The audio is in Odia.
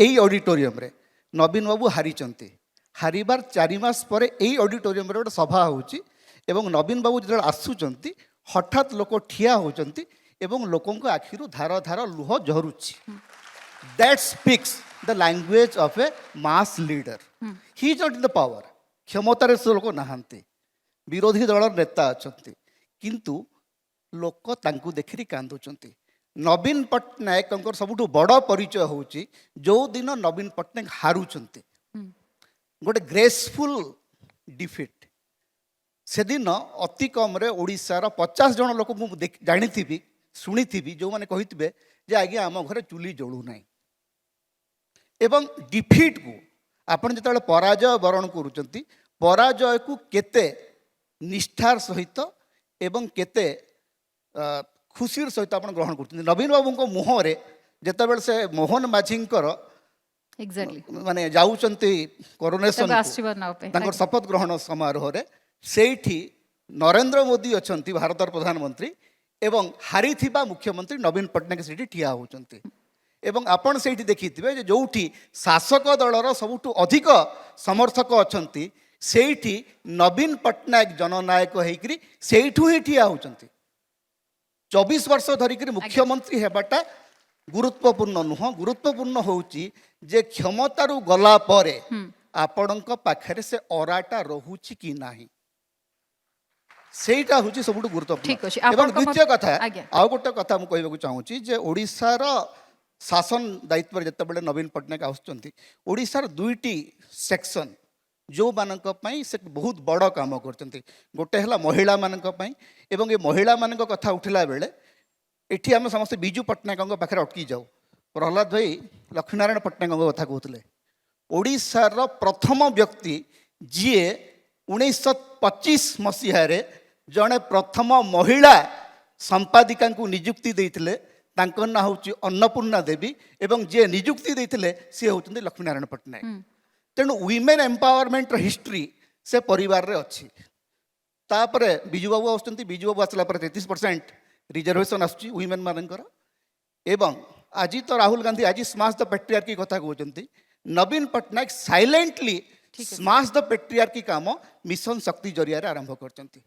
এই অডিটোরিयমরে নবীন বাবু হারিଛନ୍ତି হারিবার 4 মাস পরে এই অডিটোরিয়মরে গোটে সভা হচ্ছে এবং নবীন বাবু যেতବେଳେ ଆସୁଛନ୍ତି হঠাৎ লোক ঠিয়া হচ্ছেন এবং ଲୋକଙ୍କ ଆଖିରୁ ଧାର ଧାର ଲୁହ ଝରୁଛି। That speaks the language of a mass leader. He is not in the power. ক্ষমতাରେ ସେ ଲୋକ ନାହାନ୍ତି, ବିରୋଧୀ ଦଳର ନେତା ଅଛନ୍ତି, କିନ୍ତୁ ଲୋକ ତାଙ୍କୁ ଦେଖିରି କାନ୍ଦୁଛନ୍ତି। ନବୀନ ପଟ୍ଟନାୟକଙ୍କର ସବୁଠୁ ବଡ଼ ପରିଚୟ ହେଉଛି ଯେଉଁଦିନ ନବୀନ ପଟ୍ଟନାୟକ ହାରୁଛନ୍ତି, ଗୋଟେ ଗ୍ରେସଫୁଲ ଡିଫିଟ୍। ସେଦିନ ଅତି କମ୍ରେ ଓଡ଼ିଶାର 50 ଜଣ ଲୋକ ମୁଁ ଜାଣିଥିବି ଶୁଣିଥିବି ଯେଉଁମାନେ କହିଥିବେ ଯେ ଆଜ୍ଞା ଆମ ଘରେ ଚୁଲି ଜଳୁନାହିଁ। ଏବଂ ଡିଫିଟ୍କୁ ଆପଣ ଯେତେବେଳେ ପରାଜୟ ବରଣ କରୁଛନ୍ତି, ପରାଜୟକୁ କେତେ ନିଷ୍ଠାର ସହିତ ଏବଂ କେତେ ଖୁସିର ସହିତ ଆପଣ ଗ୍ରହଣ କରୁଛନ୍ତି। ନବୀନ ବାବୁଙ୍କ ମୁହଁରେ ଯେତେବେଳେ ସେ ମୋହନ ମାଝୀଙ୍କର ମାନେ ଯାଉଛନ୍ତି କରୋନେସନ୍ ତାଙ୍କର ଶପଥ ଗ୍ରହଣ ସମାରୋହରେ, ସେଇଠି ନରେନ୍ଦ୍ର ମୋଦି ଅଛନ୍ତି ଭାରତର ପ୍ରଧାନମନ୍ତ୍ରୀ ଏବଂ ହାରିଥିବା ମୁଖ୍ୟମନ୍ତ୍ରୀ ନବୀନ ପଟ୍ଟନାୟକ ସେଇଠି ଠିଆ ହେଉଛନ୍ତି। ଏବଂ ଆପଣ ସେଇଠି ଦେଖିଥିବେ ଯେ ଯେଉଁଠି ଶାସକ ଦଳର ସବୁଠୁ ଅଧିକ ସମର୍ଥକ ଅଛନ୍ତି ସେଇଠି ନବୀନ ପଟ୍ଟନାୟକ ଜନନାୟକ ହେଇକରି ସେଇଠୁ ହିଁ ଠିଆ ହେଉଛନ୍ତି। 24 ବର୍ଷ ଧରିକିରି ମୁଖ୍ୟମନ୍ତ୍ରୀ ହେବାଟା ଗୁରୁତ୍ୱପୂର୍ଣ୍ଣ ନୁହଁ, ଗୁରୁତ୍ୱପୂର୍ଣ୍ଣ ହେଉଛି ଯେ କ୍ଷମତାରୁ ଗଲା ପରେ ଆପଣଙ୍କ ପାଖରେ ସେ ଅରାଟା ରହୁଛି କି ନାହିଁ, ସେଇଟା ହେଉଛି ସବୁଠୁ ଗୁରୁତ୍ୱପୂର୍ଣ୍ଣ। ଏବଂ ଦ୍ୱିତୀୟ କଥା, ଆଉ ଗୋଟେ କଥା ମୁଁ କହିବାକୁ ଚାହୁଁଛି ଯେ ଓଡ଼ିଶାର ଶାସନ ଦାୟିତ୍ୱରେ ଯେତେବେଳେ ନବୀନ ପଟ୍ଟନାୟକ ଆସୁଛନ୍ତି, ଓଡ଼ିଶାର 2ଟି ସେକ୍ସନ୍ ଯେଉଁମାନଙ୍କ ପାଇଁ ସେ ବହୁତ ବଡ଼ କାମ କରୁଛନ୍ତି। ଗୋଟେ ହେଲା ମହିଳାମାନଙ୍କ ପାଇଁ, ଏବଂ ଏ ମହିଳାମାନଙ୍କ କଥା ଉଠିଲା ବେଳେ ଏଠି ଆମେ ସମସ୍ତେ ବିଜୁ ପଟ୍ଟନାୟକଙ୍କ ପାଖରେ ଅଟକି ଯାଉ। ପ୍ରହ୍ଲାଦ ଭାଇ ଲକ୍ଷ୍ମୀନାରାୟଣ ପଟ୍ଟନାୟକଙ୍କ କଥା କହୁଥିଲେ, ଓଡ଼ିଶାର ପ୍ରଥମ ବ୍ୟକ୍ତି ଯିଏ 1925 ମସିହାରେ ଜଣେ ପ୍ରଥମ ମହିଳା ସମ୍ପାଦିକାଙ୍କୁ ନିଯୁକ୍ତି ଦେଇଥିଲେ, ତାଙ୍କ ନାଁ ହେଉଛି ଅନ୍ନପୂର୍ଣ୍ଣା ଦେବୀ ଏବଂ ଯିଏ ନିଯୁକ୍ତି ଦେଇଥିଲେ ସିଏ ହେଉଛନ୍ତି ଲକ୍ଷ୍ମୀନାରାୟଣ ପଟ୍ଟନାୟକ। ତେଣୁ ୱିମେନ୍ ଏମ୍ପାୱାରମେଣ୍ଟର ହିଷ୍ଟ୍ରି ସେ ପରିବାରରେ ଅଛି। ତାପରେ ବିଜୁବାବୁ ଆସୁଛନ୍ତି, ବିଜୁବାବୁ ଆସିଲା ପରେ 33% ରିଜର୍ଭେସନ୍ ଆସୁଛି ୱିମେନ୍ ମାନଙ୍କର। ଏବଂ ଆଜି ତ ରାହୁଲ ଗାନ୍ଧୀ ଆଜି ସ୍ମାସ୍ ଦ ପେଟ୍ରିଆର୍କି କଥା କହୁଛନ୍ତି, ନବୀନ ପଟ୍ଟନାୟକ ସାଇଲେଣ୍ଟଲି ସ୍ମାସ୍ ଦ ପେଟ୍ରିଆର୍କି କାମ ମିଶନ ଶକ୍ତି ଜରିଆରେ ଆରମ୍ଭ କରିଛନ୍ତି।